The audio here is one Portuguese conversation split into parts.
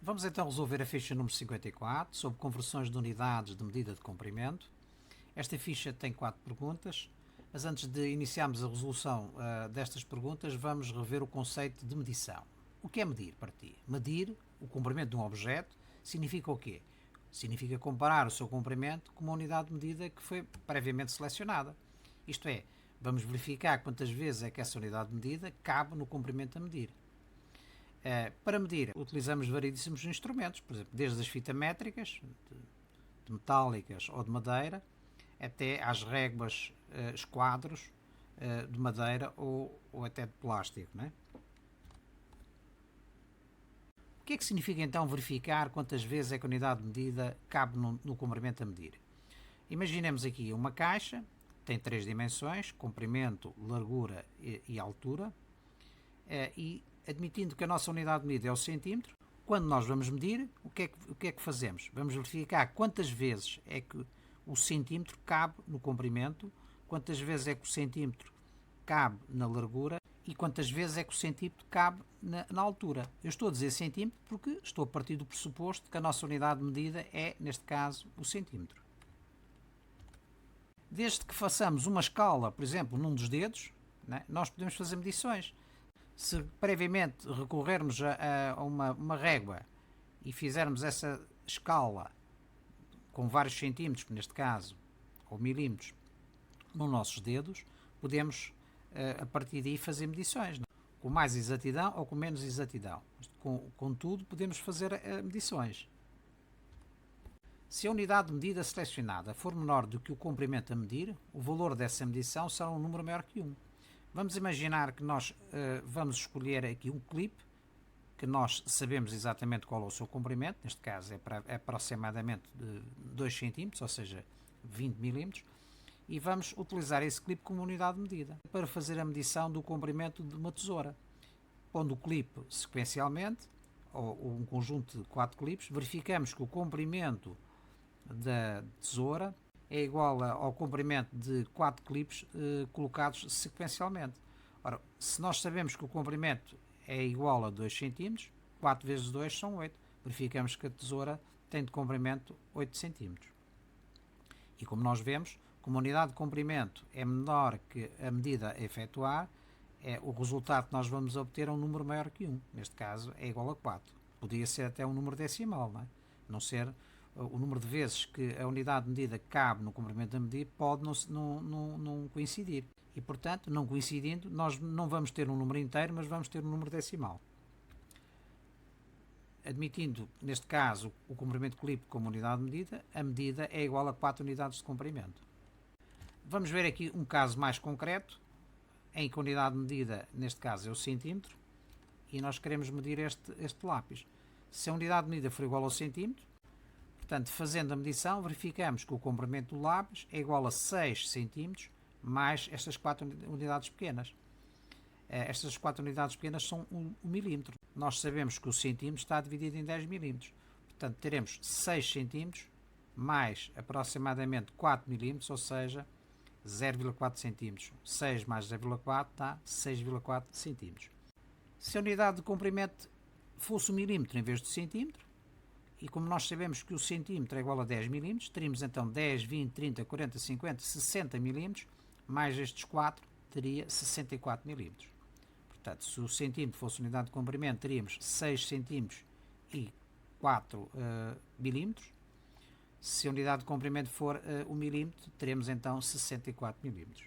Vamos então resolver a ficha número 54 sobre conversões de unidades de medida de comprimento. Esta ficha tem 4 perguntas, mas antes de iniciarmos a resolução destas perguntas, vamos rever o conceito de medição. O que é medir para ti? Medir o comprimento de um objeto significa o quê? Significa comparar o seu comprimento com uma unidade de medida que foi previamente selecionada. Isto é, vamos verificar quantas vezes é que essa unidade de medida cabe no comprimento a medir. Para medir, utilizamos variedíssimos instrumentos, por exemplo, desde as fitas métricas, de metálicas ou de madeira, até às réguas, esquadros de madeira ou até de plástico. Não é? O que é que significa então verificar quantas vezes é que a unidade de medida cabe no comprimento a medir? Imaginemos aqui uma caixa, tem 3 dimensões, comprimento, largura e altura, e admitindo que a nossa unidade de medida é o centímetro, quando nós vamos medir, o que é que fazemos? Vamos verificar quantas vezes é que o centímetro cabe no comprimento, quantas vezes é que o centímetro cabe na largura e quantas vezes é que o centímetro cabe na altura. Eu estou a dizer centímetro porque estou a partir do pressuposto que a nossa unidade de medida é, neste caso, o centímetro. Desde que façamos uma escala, por exemplo, num dos dedos, né, nós podemos fazer medições. Se previamente recorrermos a uma régua e fizermos essa escala com vários centímetros, neste caso, ou milímetros, nos nossos dedos, podemos, a partir daí, fazer medições. Com mais exatidão ou com menos exatidão. Contudo, podemos fazer medições. Se a unidade de medida selecionada for menor do que o comprimento a medir, o valor dessa medição será um número maior que 1. Vamos imaginar que nós vamos escolher aqui um clipe, que nós sabemos exatamente qual é o seu comprimento, neste caso é aproximadamente de 2 cm, ou seja, 20 mm, e vamos utilizar esse clipe como unidade de medida para fazer a medição do comprimento de uma tesoura. Pondo o clipe sequencialmente, ou um conjunto de 4 clipes, verificamos que o comprimento da tesoura é igual ao comprimento de 4 clipes colocados sequencialmente. Ora, se nós sabemos que o comprimento é igual a 2 cm, 4 vezes 2 são 8. Verificamos que a tesoura tem de comprimento 8 cm. E como nós vemos, como a unidade de comprimento é menor que a medida a efetuar, o resultado que nós vamos obter é um número maior que 1. Neste caso é igual a 4. Podia ser até um número decimal, não é? Não ser o número de vezes que a unidade de medida cabe no comprimento a medir pode não coincidir. E, portanto, não coincidindo, nós não vamos ter um número inteiro, mas vamos ter um número decimal. Admitindo, neste caso, o comprimento clipe como unidade de medida, a medida é igual a 4 unidades de comprimento. Vamos ver aqui um caso mais concreto, em que a unidade de medida, neste caso, é o centímetro, e nós queremos medir este lápis. Se a unidade de medida for igual ao centímetro, portanto, fazendo a medição, verificamos que o comprimento do lápis é igual a 6 cm mais estas 4 unidades pequenas. Estas 4 unidades pequenas são 1 milímetro. Nós sabemos que o centímetro está dividido em 10 milímetros. Portanto, teremos 6 centímetros mais aproximadamente 4 milímetros, ou seja, 0,4 centímetros. 6 mais 0,4 dá 6,4 centímetros. Se a unidade de comprimento fosse 1 milímetro em vez de centímetro, e como nós sabemos que o centímetro é igual a 10 milímetros, teríamos então 10, 20, 30, 40, 50, 60 milímetros, mais estes 4, teria 64 milímetros. Portanto, se o centímetro fosse unidade de comprimento, teríamos 6 centímetros e 4 milímetros. Se a unidade de comprimento for 1 milímetro, teremos então 64 milímetros.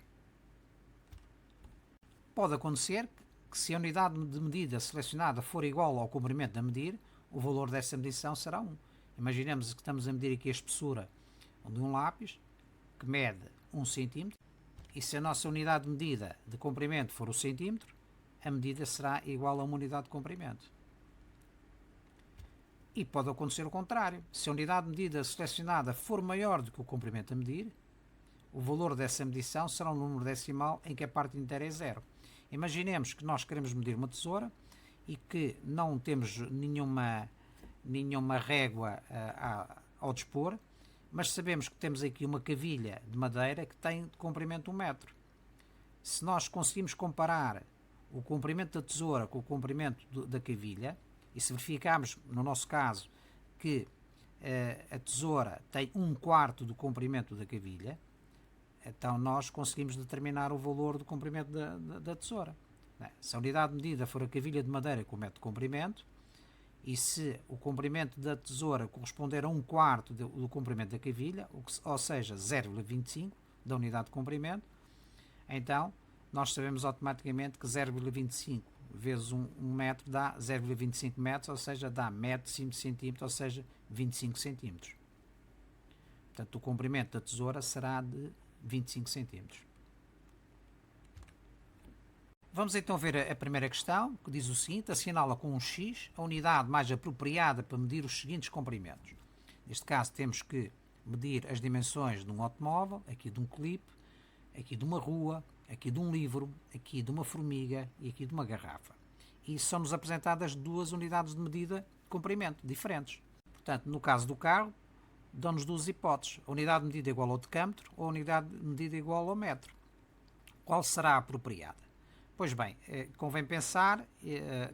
Pode acontecer que se a unidade de medida selecionada for igual ao comprimento a medir, o valor dessa medição será 1. Imaginemos que estamos a medir aqui a espessura de um lápis, que mede 1 cm, e se a nossa unidade de medida de comprimento for o centímetro, a medida será igual a uma unidade de comprimento. E pode acontecer o contrário. Se a unidade de medida selecionada for maior do que o comprimento a medir, o valor dessa medição será um número decimal em que a parte inteira é 0. Imaginemos que nós queremos medir uma tesoura e que não temos nenhuma régua ao dispor, mas sabemos que temos aqui uma cavilha de madeira que tem de comprimento 1 metro. Se nós conseguimos comparar o comprimento da tesoura com o comprimento da cavilha, E se verificarmos, no nosso caso, que a tesoura tem 1/4 do comprimento da cavilha, então nós conseguimos determinar o valor do comprimento da tesoura. Se a unidade de medida for a cavilha de madeira com 1 metro de comprimento, e se o comprimento da tesoura corresponder a 1/4 do comprimento da cavilha, ou seja, 0,25 da unidade de comprimento, então nós sabemos automaticamente que 0,25 vezes 1 metro dá 0,25 metros, ou seja, dá 1,5 centímetros, ou seja, 25 centímetros. Portanto, o comprimento da tesoura será de 25 centímetros. Vamos então ver a primeira questão, que diz o seguinte: assinala com um X a unidade mais apropriada para medir os seguintes comprimentos. Neste caso temos que medir as dimensões de um automóvel, aqui de um clipe, aqui de uma rua, aqui de um livro, aqui de uma formiga e aqui de uma garrafa. E são-nos apresentadas duas unidades de medida de comprimento diferentes. Portanto, no caso do carro, dão-nos duas hipóteses: a unidade de medida igual ao decâmetro ou a unidade de medida igual ao metro. Qual será a apropriada? Pois bem, convém pensar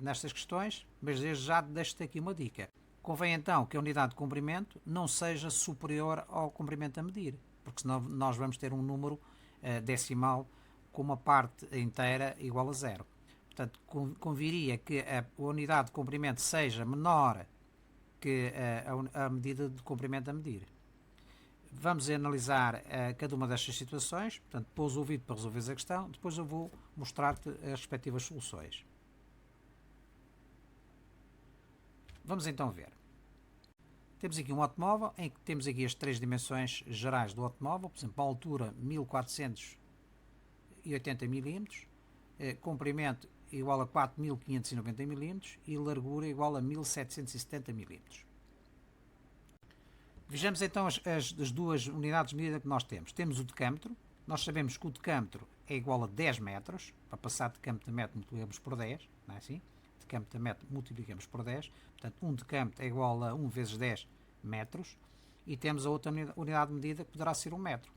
nestas questões, mas desde já deixo-te aqui uma dica. Convém então que a unidade de comprimento não seja superior ao comprimento a medir, porque senão nós vamos ter um número decimal com uma parte inteira igual a 0. Portanto, conviria que a unidade de comprimento seja menor que a medida de comprimento a medir. Vamos analisar cada uma destas situações, portanto, pôs o vídeo para resolveres a questão, depois eu vou mostrar-te as respectivas soluções. Vamos então ver. Temos aqui um automóvel em que temos aqui as três dimensões gerais do automóvel, por exemplo, a altura 1480 mm, comprimento igual a 4590 mm e largura igual a 1770 mm. Vejamos então as duas unidades de medida que nós temos. Temos o decâmetro. Nós sabemos que o decâmetro é igual a 10 metros. Para passar de decâmetro a metro multiplicamos por 10. Não é assim? Decâmetro a metro multiplicamos por 10. Portanto, um decâmetro é igual a 1 vezes 10 metros. E temos a outra unidade de medida que poderá ser 1 metro.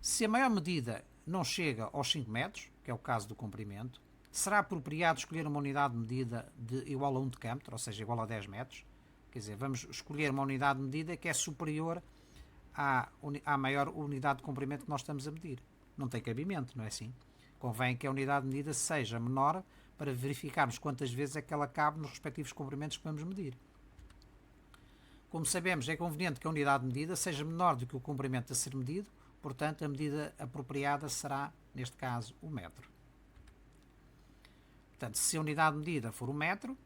Se a maior medida não chega aos 5 metros, que é o caso do comprimento, será apropriado escolher uma unidade de medida igual a 1 decâmetro, ou seja, igual a 10 metros. Quer dizer, vamos escolher uma unidade de medida que é superior à maior unidade de comprimento que nós estamos a medir. Não tem cabimento, não é assim? Convém que a unidade de medida seja menor para verificarmos quantas vezes é que ela cabe nos respectivos comprimentos que vamos medir. Como sabemos, é conveniente que a unidade de medida seja menor do que o comprimento a ser medido, portanto, a medida apropriada será, neste caso, o metro. Portanto, se a unidade de medida for o metro,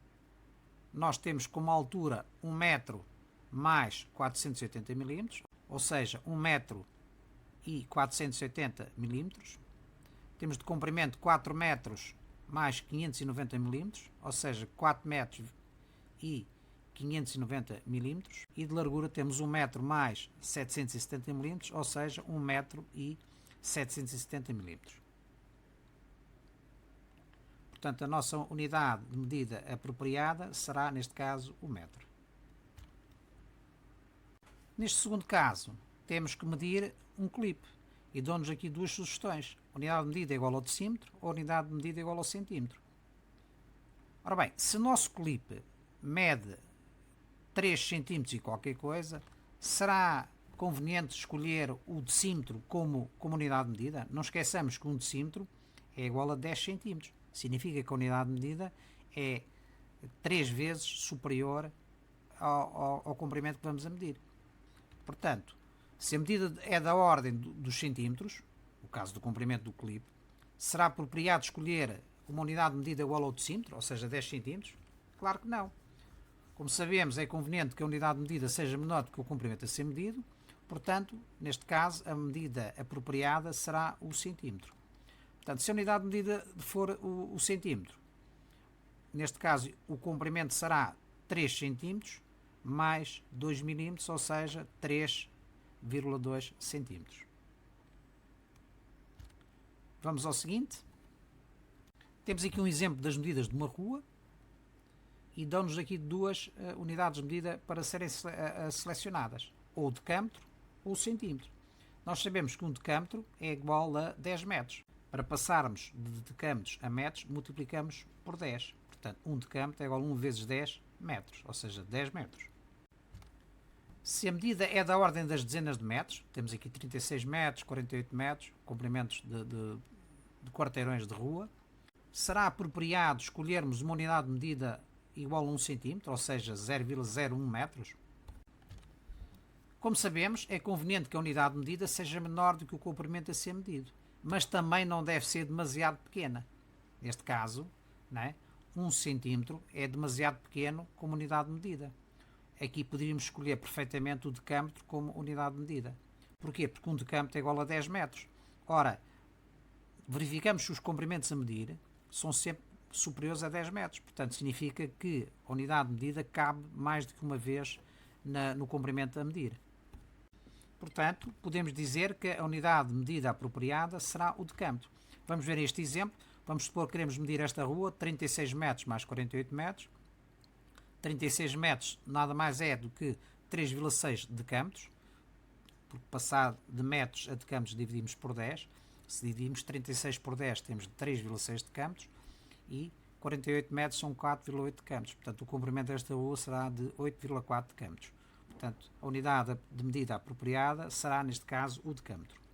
nós temos como altura 1 metro mais 480 mm, ou seja, 1 metro e 480 mm. Temos de comprimento 4 metros mais 590 mm, ou seja, 4 metros e 590 mm. E de largura temos 1 metro mais 770 mm, ou seja, 1 metro e 770 mm. Portanto, a nossa unidade de medida apropriada será, neste caso, o metro. Neste segundo caso, temos que medir um clipe e dão-nos aqui duas sugestões. Unidade de medida igual ao decímetro ou unidade de medida igual ao centímetro. Ora bem, se o nosso clipe mede 3 cm e qualquer coisa, será conveniente escolher o decímetro como unidade de medida? Não esqueçamos que um decímetro é igual a 10 cm. Significa que a unidade de medida é 3 vezes superior ao comprimento que vamos a medir. Portanto, se a medida é da ordem dos centímetros, no caso do comprimento do clipe, será apropriado escolher uma unidade de medida igual ao decímetro, ou seja, 10 centímetros? Claro que não. Como sabemos, é conveniente que a unidade de medida seja menor do que o comprimento a ser medido, portanto, neste caso, a medida apropriada será o centímetro. Portanto, se a unidade de medida for o centímetro, neste caso o comprimento será 3 centímetros mais 2 milímetros, ou seja, 3,2 centímetros. Vamos ao seguinte. Temos aqui um exemplo das medidas de uma rua e dão-nos aqui duas unidades de medida para serem selecionadas, ou o decâmetro ou o centímetro. Nós sabemos que um decâmetro é igual a 10 metros. Para passarmos de decâmetros a metros, multiplicamos por 10. Portanto, 1 decâmetro é igual a 1 vezes 10 metros, ou seja, 10 metros. Se a medida é da ordem das dezenas de metros, temos aqui 36 metros, 48 metros, comprimentos de quarteirões de rua, será apropriado escolhermos uma unidade de medida igual a 1 cm, ou seja, 0,01 metros. Como sabemos, é conveniente que a unidade de medida seja menor do que o comprimento a ser medido, mas também não deve ser demasiado pequena. Neste caso, não é? 1 cm é demasiado pequeno como unidade de medida. Aqui poderíamos escolher perfeitamente o decâmetro como unidade de medida. Porquê? Porque 1 decâmetro é igual a 10 metros. Ora, verificamos se os comprimentos a medir são sempre superiores a 10 metros. Portanto, significa que a unidade de medida cabe mais do que uma vez no comprimento a medir. Portanto, podemos dizer que a unidade de medida apropriada será o decâmetro. Vamos ver este exemplo. Vamos supor que queremos medir esta rua, 36 metros mais 48 metros. 36 metros nada mais é do que 3,6 decâmetros, porque passar de metros a decâmetros dividimos por 10. Se dividimos 36 por 10 temos 3,6 decâmetros e 48 metros são 4,8 decâmetros. Portanto, o comprimento desta rua será de 8,4 decâmetros. Portanto, a unidade de medida apropriada será, neste caso, o decâmetro.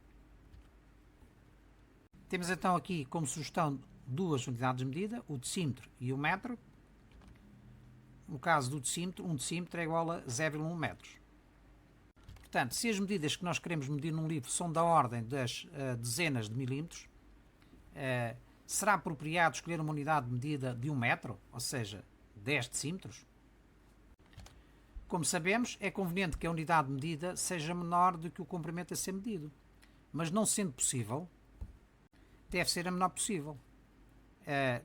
Temos então aqui como sugestão duas unidades de medida, o decímetro e o metro. No caso do decímetro, 1 decímetro é igual a 0,1 metros. Portanto, se as medidas que nós queremos medir num livro são da ordem das dezenas de milímetros, será apropriado escolher uma unidade de medida de 1 metro, ou seja, 10 decímetros? Como sabemos, é conveniente que a unidade de medida seja menor do que o comprimento a ser medido, mas não sendo possível, deve ser a menor possível.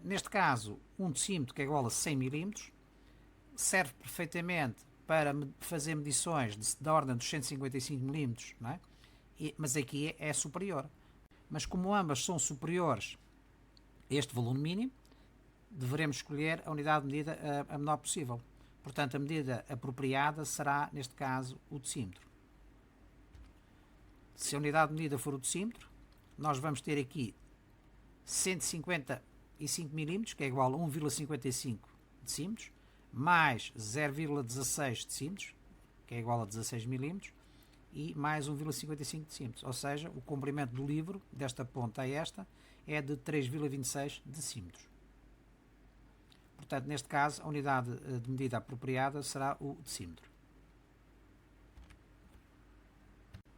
Neste caso, 1 decímetro, que é igual a 100 milímetros, serve perfeitamente para fazer medições da ordem dos 155 milímetros, não é? Mas aqui é superior. Mas como ambas são superiores a este volume mínimo, deveremos escolher a unidade de medida a menor possível. Portanto, a medida apropriada será, neste caso, o decímetro. Se a unidade de medida for o decímetro, nós vamos ter aqui 155 milímetros, que é igual a 1,55 decímetros, mais 0,16 decímetros, que é igual a 16 milímetros, e mais 1,55 decímetros. Ou seja, o comprimento do livro, desta ponta a esta, é de 3,26 decímetros. Portanto, neste caso, a unidade de medida apropriada será o decímetro.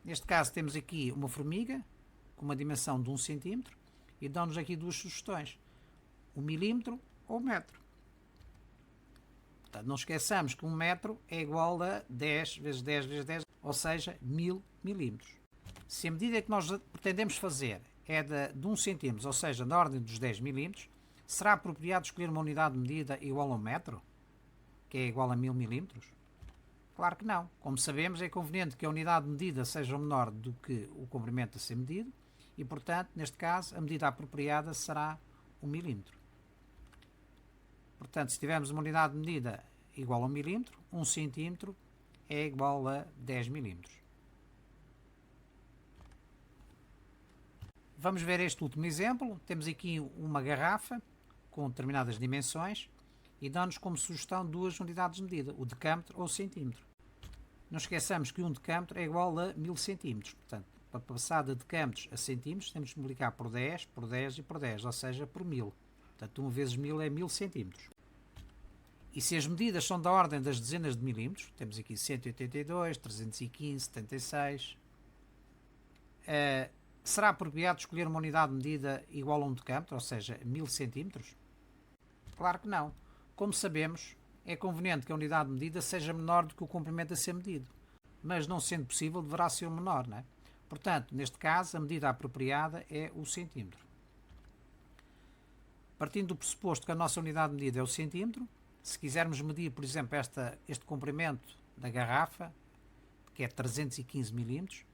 Neste caso, temos aqui uma formiga com uma dimensão de 1 cm e dão-nos aqui duas sugestões, o milímetro ou o metro. Portanto, não esqueçamos que 1 metro é igual a 10 vezes 10 vezes 10, ou seja, 1000 milímetros. Se a medida que nós pretendemos fazer é de 1 cm, ou seja, na ordem dos 10 milímetros, será apropriado escolher uma unidade de medida igual a 1 metro, que é igual a 1000 milímetros? Claro que não. Como sabemos, é conveniente que a unidade de medida seja menor do que o comprimento a ser medido e, portanto, neste caso, a medida apropriada será 1 milímetro. Portanto, se tivermos uma unidade de medida igual a 1 milímetro, 1 centímetro é igual a 10 milímetros. Vamos ver este último exemplo. Temos aqui uma garrafa com determinadas dimensões e dá-nos como sugestão duas unidades de medida, o decâmetro ou o centímetro. Não esqueçamos que 1 decâmetro é igual a 1000 centímetros. Portanto, para passar de decâmetros a centímetros, temos que multiplicar por 10, por 10 e por 10, ou seja, por 1000. Portanto, 1 vezes 1000 é 1000 centímetros. E se as medidas são da ordem das dezenas de milímetros, temos aqui 182, 315, 76, será apropriado escolher uma unidade de medida igual a 1 decâmetro, ou seja, 1000 centímetros? Claro que não. Como sabemos, é conveniente que a unidade de medida seja menor do que o comprimento a ser medido, mas não sendo possível, deverá ser menor, não é? Portanto, neste caso, a medida apropriada é o centímetro. Partindo do pressuposto que a nossa unidade de medida é o centímetro, se quisermos medir, por exemplo, este comprimento da garrafa, que é 315 milímetros,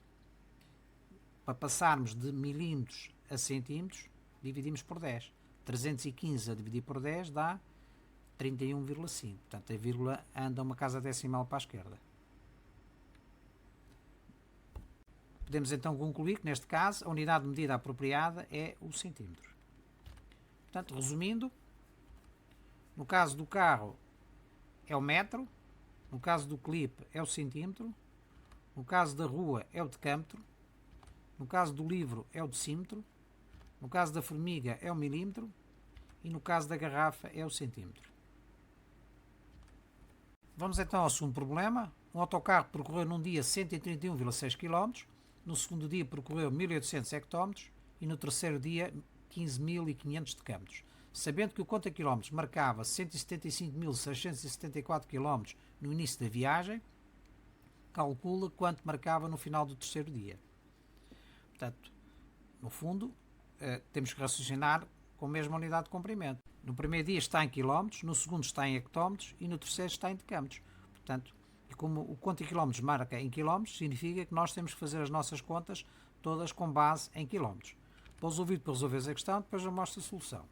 para passarmos de milímetros a centímetros, dividimos por 10. 315 a dividir por 10 dá 31,5. Portanto, a vírgula anda uma casa decimal para a esquerda. Podemos então concluir que, neste caso, a unidade de medida apropriada é o centímetro. Portanto, resumindo, No caso do carro é o metro, no caso do clipe é o centímetro, no caso da rua é o decâmetro, no caso do livro é o decímetro, no caso da formiga é o milímetro e no caso da garrafa é o centímetro. Vamos então ao segundo problema. Um autocarro percorreu num dia 131,6 km, no segundo dia percorreu 1800 hectômetros e no terceiro dia 15.500 decâmetros. Sabendo que o conta-quilómetros marcava 175.674 km no início da viagem, calcula quanto marcava no final do terceiro dia. Portanto, no fundo, temos que raciocinar com a mesma unidade de comprimento. No primeiro dia está em quilómetros, no segundo está em hectómetros e no terceiro está em decâmetros. Portanto, como o conta quilómetros marca em quilómetros, significa que nós temos que fazer as nossas contas todas com base em quilómetros. Pousa o vídeo para resolver a questão, depois eu mostro a solução.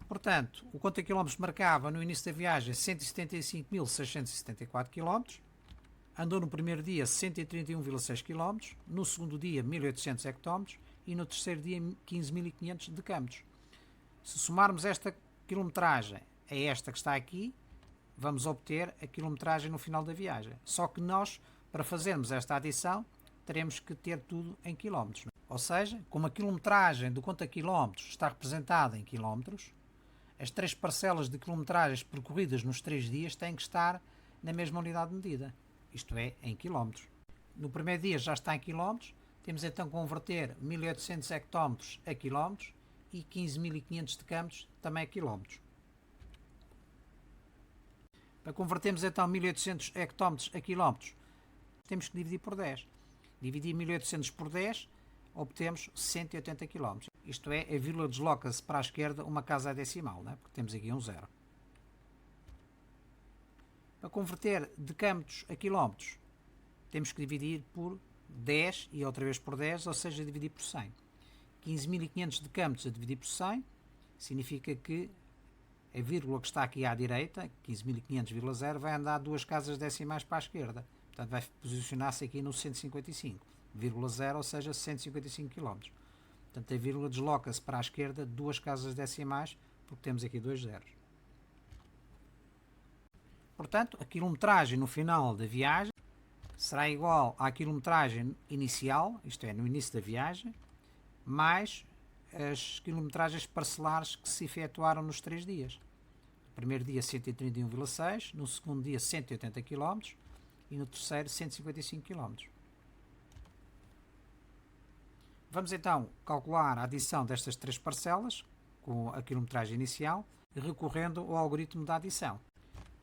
Portanto, o conta quilómetros marcava no início da viagem 175.674 km, andou no primeiro dia 131,6 km, no segundo dia 1800 hectômetros e no terceiro dia 15.500 decâmetros. Se somarmos esta quilometragem a esta que está aqui, vamos obter a quilometragem no final da viagem. Só que nós, para fazermos esta adição, teremos que ter tudo em quilómetros. Ou seja, como a quilometragem do conta quilómetros está representada em quilómetros, as três parcelas de quilometragens percorridas nos 3 dias têm que estar na mesma unidade de medida, isto é, em quilómetros. No primeiro dia já está em quilómetros, temos então que converter 1800 hectómetros a quilómetros e 15.500 decâmetros também a quilómetros. Para convertermos então 1800 hectómetros a quilómetros, temos que dividir por 10. Dividir 1800 por 10, obtemos 180 km. Isto é, a vírgula desloca-se para a esquerda uma casa decimal, né? Porque temos aqui um zero. Para converter decâmetros a quilómetros, temos que dividir por 10 e outra vez por 10, ou seja, dividir por 100. 15.500 decâmetros a dividir por 100 significa que a vírgula que está aqui à direita, 15.500,0, vai andar duas casas decimais para a esquerda. Portanto, vai posicionar-se aqui no 155,0, ou seja, 155 km. Portanto, a vírgula desloca-se para a esquerda duas casas decimais, porque temos aqui dois zeros. Portanto, a quilometragem no final da viagem será igual à quilometragem inicial, isto é, no início da viagem, mais as quilometragens parcelares que se efetuaram nos 3 dias. No primeiro dia 131,6, no segundo dia 180 km e no terceiro 155 km. Vamos então calcular a adição destas três parcelas com a quilometragem inicial, recorrendo ao algoritmo da adição.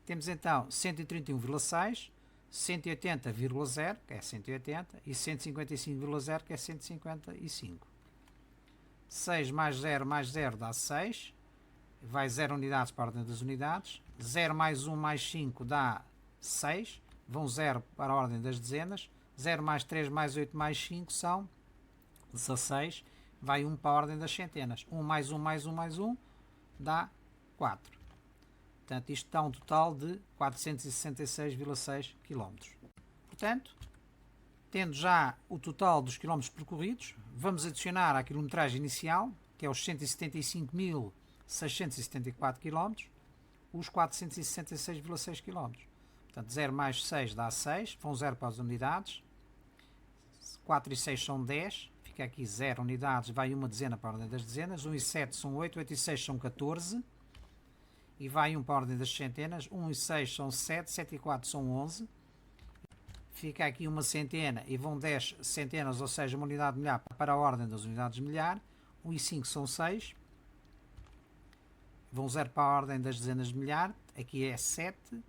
Temos então 131,6, 180,0, que é 180, e 155,0, que é 155. 6 mais 0 dá 6, vai 0 unidades para a ordem das unidades, 0 mais 1 mais 5 dá 6, vão 0 para a ordem das dezenas, 0 mais 3 mais 8 mais 5 são 16, vai 1 para a ordem das centenas, 1 mais 1 mais 1 mais 1 dá 4. Portanto, isto dá um total de 466,6 km. Portanto, tendo já o total dos quilómetros percorridos, vamos adicionar à quilometragem inicial, que é os 175.674 km, os 466,6 km. Portanto, 0 mais 6 dá 6, vão 0 para as unidades, 4 e 6 são 10, fica aqui 0 unidades, vai uma dezena para a ordem das dezenas, 1 e 7 são 8, 8 e 6 são 14, e vai 1 para a ordem das centenas, 1 e 6 são 7, 7 e 4 são 11, fica aqui uma centena e vão 10 centenas, ou seja, uma unidade de milhar para a ordem das unidades de milhar, 1 e 5 são 6, vão 0 para a ordem das dezenas de milhar, aqui é 7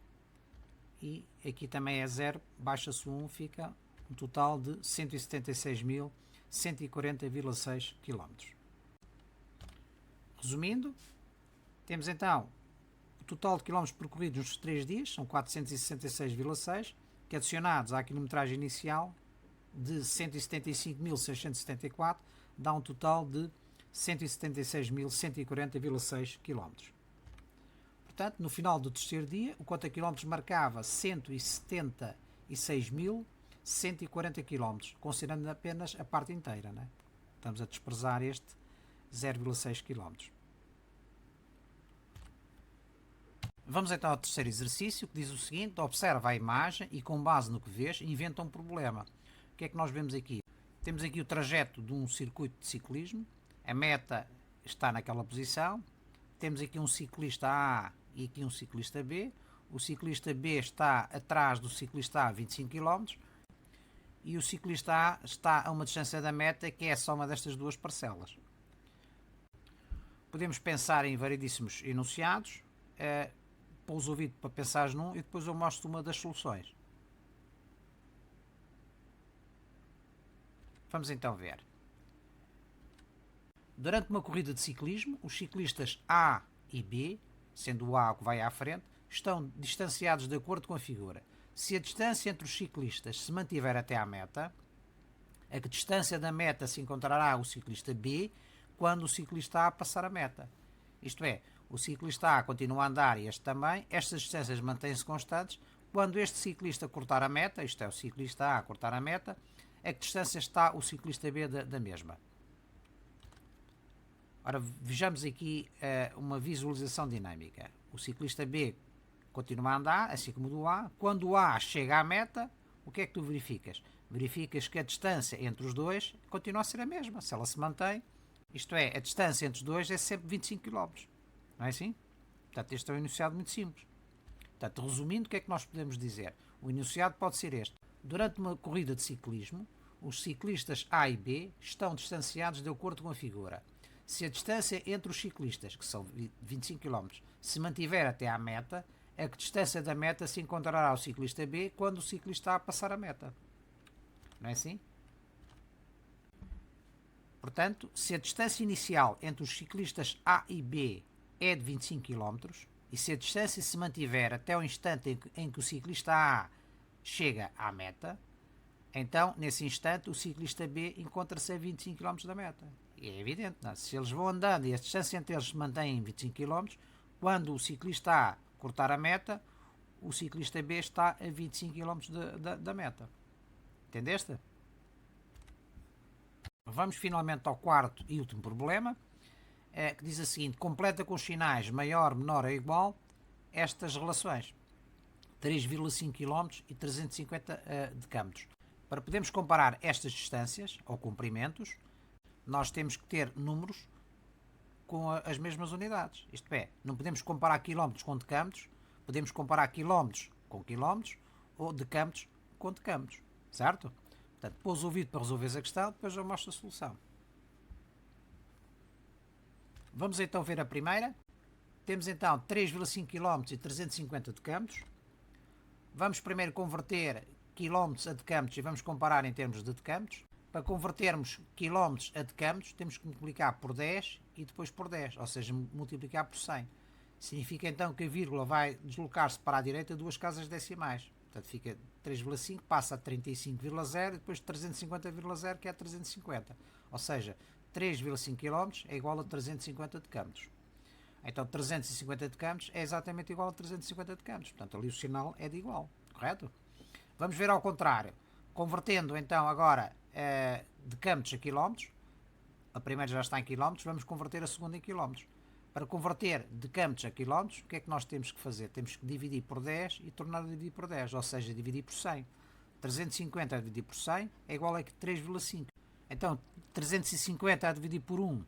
e aqui também é 0, baixa-se 1, fica um total de 176.140,6 km. Resumindo, temos então o total de quilómetros percorridos nos 3 dias, são 466,6, que adicionados à quilometragem inicial de 175.674 dá um total de 176.140,6 km. Portanto, no final do terceiro dia, o conta quilómetros marcava 176.140 km, considerando apenas a parte inteira, né? estamos a desprezar este 0,6 km. Vamos então ao terceiro exercício, que diz o seguinte: observa a imagem e, com base no que vês, inventa um problema. O que é que nós vemos aqui? Temos aqui o trajeto de um circuito de ciclismo, a meta está naquela posição, temos aqui um ciclista A e aqui um ciclista B, o ciclista B está atrás do ciclista A 25 km e o ciclista A está a uma distância da meta que é a soma destas duas parcelas. Podemos pensar em variedíssimos enunciados, pôs o ouvido para pensar num e depois eu mostro uma das soluções. Vamos então ver. Durante uma corrida de ciclismo, os ciclistas A e B, sendo o A o que vai à frente, estão distanciados de acordo com a figura. Se a distância entre os ciclistas se mantiver até à meta, a que distância da meta se encontrará o ciclista B quando o ciclista A passar a meta? Isto é, o ciclista A continua a andar e este também, estas distâncias mantêm-se constantes. Quando este ciclista cortar a meta, isto é, o ciclista A cortar a meta, a que distância está o ciclista B da mesma? Ora, vejamos aqui uma visualização dinâmica. O ciclista B continua a andar, assim como o do A. Quando o A chega à meta, o que é que tu verificas? Verificas que a distância entre os dois continua a ser a mesma, se ela se mantém. Isto é, a distância entre os dois é sempre 25 km. Não é assim? Portanto, este é um enunciado muito simples. Portanto, resumindo, o que é que nós podemos dizer? O enunciado pode ser este. Durante uma corrida de ciclismo, os ciclistas A e B estão distanciados de acordo com a figura. Se a distância entre os ciclistas, que são 25 km, se mantiver até à meta, a que distância da meta se encontrará o ciclista B quando o ciclista A passar a meta. Não é assim? Portanto, se a distância inicial entre os ciclistas A e B é de 25 km e se a distância se mantiver até o instante em que o ciclista A chega à meta, então, nesse instante, o ciclista B encontra-se a 25 km da meta. E é evidente, não é? Se eles vão andando e a distância entre eles se mantém em 25 km, quando o ciclista A cortar a meta, o ciclista B está a 25 km da meta. Entendeste? Vamos finalmente ao quarto e último problema, que diz o seguinte: completa com os sinais maior, menor ou igual estas relações. 3,5 km e 350 decâmetros. Para podermos comparar estas distâncias, ou comprimentos, nós temos que ter números com as mesmas unidades. Isto é, não podemos comparar quilómetros com decâmetros, podemos comparar quilómetros com quilómetros ou decâmetros com decâmetros. Certo? Portanto, pôs o ouvido para resolver essa questão, depois eu mostro a solução. Vamos então ver a primeira. Temos então 3,5 km e 350 decâmetros. Vamos primeiro converter quilómetros a decâmetros e vamos comparar em termos de decâmetros. Para convertermos quilómetros a decâmetros, temos que multiplicar por 10 e depois por 10, ou seja, multiplicar por 100. Significa então que a vírgula vai deslocar-se para a direita duas casas decimais. Portanto, fica 3,5, passa a 35,0 e depois 350,0, que é 350. Ou seja, 3,5 km é igual a 350 decâmetros. Então, 350 decâmetros é exatamente igual a 350 decâmetros. Portanto, ali o sinal é de igual, correto? Vamos ver ao contrário. Convertendo então agora decâmetros a quilómetros, a primeira já está em quilómetros, vamos converter a segunda em quilómetros. Para converter decâmetros a quilómetros, o que é que nós temos que fazer? Temos que dividir por 10 e tornar a dividir por 10, ou seja, dividir por 100. 350 a dividir por 100 é igual a 3,5. Então, 350 a dividir por 1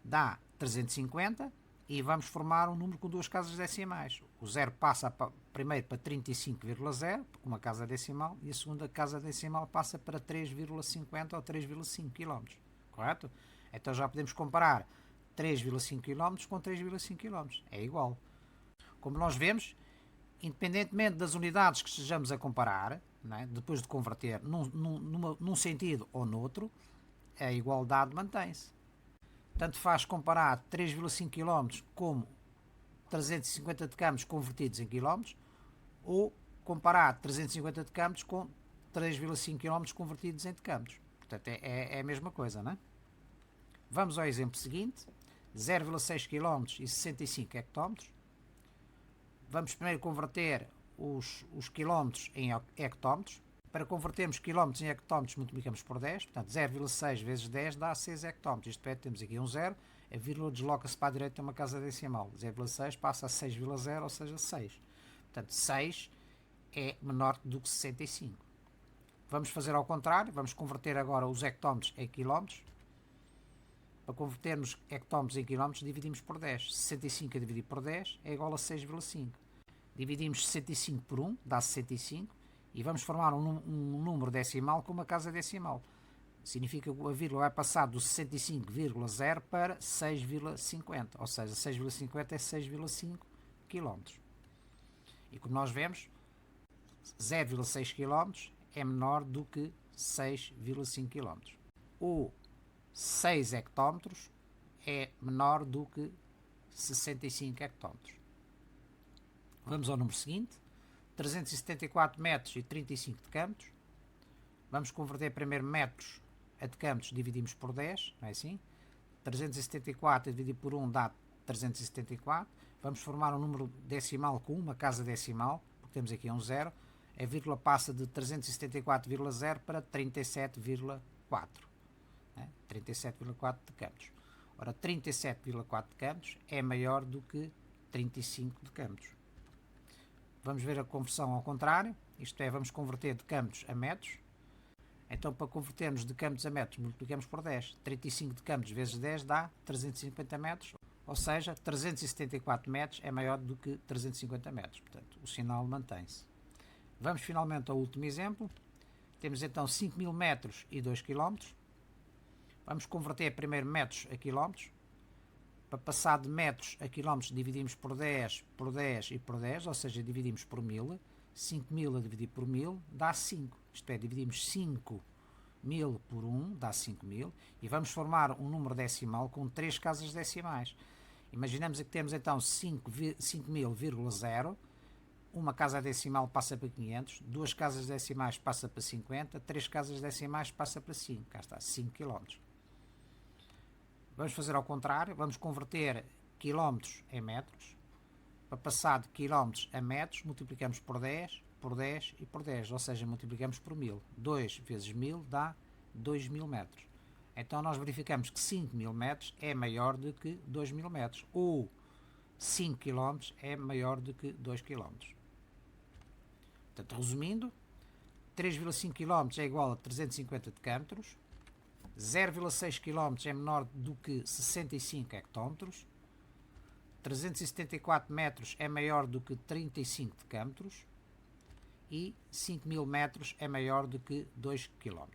dá 350 e vamos formar um número com duas casas decimais. O 0 passa primeiro para 35,0, porque uma casa decimal, e a segunda casa decimal passa para 3,50 ou 3,5 km. Correto? Então já podemos comparar 3,5 km com 3,5 km. É igual. Como nós vemos, independentemente das unidades que estejamos a comparar, não é? Depois de converter num sentido ou noutro, a igualdade mantém-se. Tanto faz comparar 3,5 km como 350 decâmetros convertidos em quilómetros, ou comparar 350 decâmetros com 3,5 km convertidos em decâmetros. Portanto, é a mesma coisa, não é? Vamos ao exemplo seguinte: 0,6 km e 65 hectómetros. Vamos primeiro converter os quilómetros em hectómetros. Para convertermos quilómetros em hectómetros, multiplicamos por 10. Portanto, 0,6 vezes 10 dá 6 hectómetros. Isto é, temos aqui um 0. A vírgula desloca-se para a direita uma casa decimal. 0,6 passa a 6,0, ou seja, 6. Portanto, 6 é menor do que 65. Vamos fazer ao contrário. Vamos converter agora os hectómetros em quilómetros. Para convertermos hectómetros em quilómetros, dividimos por 10. 65 a dividir por 10 é igual a 6,5. Dividimos 65 por 1, dá 65. E vamos formar um número decimal com uma casa decimal. Significa que a vírgula vai passar do 65,0 para 6,50. Ou seja, 6,50 é 6,5 km. E como nós vemos, 0,6 km é menor do que 6,5 km. O 6 hectómetros é menor do que 65 hectómetros. Vamos ao número seguinte. 374 metros e 35 decâmetros. Vamos converter primeiro metros a decâmetros, dividimos por 10, não é assim? 374 dividido por 1 dá 374. Vamos formar um número decimal com uma casa decimal, porque temos aqui um 0. A vírgula passa de 374,0 para 37,4. 37,4 decâmetros. Ora, 37,4 decâmetros é maior do que 35 decâmetros. Vamos ver a conversão ao contrário, isto é, vamos converter decâmetros a metros. Então, para convertermos decâmetros a metros, multiplicamos por 10. 35 decâmetros vezes 10 dá 350 metros, ou seja, 374 metros é maior do que 350 metros. Portanto, o sinal mantém-se. Vamos finalmente ao último exemplo. Temos então 5.000 metros e 2 km. Vamos converter primeiro metros a quilómetros. Para passar de metros a quilómetros, dividimos por 10, por 10 e por 10, ou seja, dividimos por 1000. 5.000 a dividir por 1000 dá 5. Isto é, dividimos 5.000 por 1 dá 5.000. E vamos formar um número decimal com 3 casas decimais. Imaginamos que temos então 5.000,0. Uma casa decimal passa para 500. 2 casas decimais passa para 50. 3 casas decimais passa para 5. Cá está, 5 km. Vamos fazer ao contrário, vamos converter quilómetros em metros. Para passar de quilómetros a metros, multiplicamos por 10 e por 10, ou seja, multiplicamos por 1000. 2 vezes 1000 dá 2000 metros. Então nós verificamos que 5.000 metros é maior do que 2.000 metros, ou 5 km é maior do que 2 km. Portanto, resumindo, 3,5 km é igual a 350 decâmetros. 0,6 km é menor do que 65 hectómetros, 374 metros é maior do que 35 decâmetros e 5.000 metros é maior do que 2 km.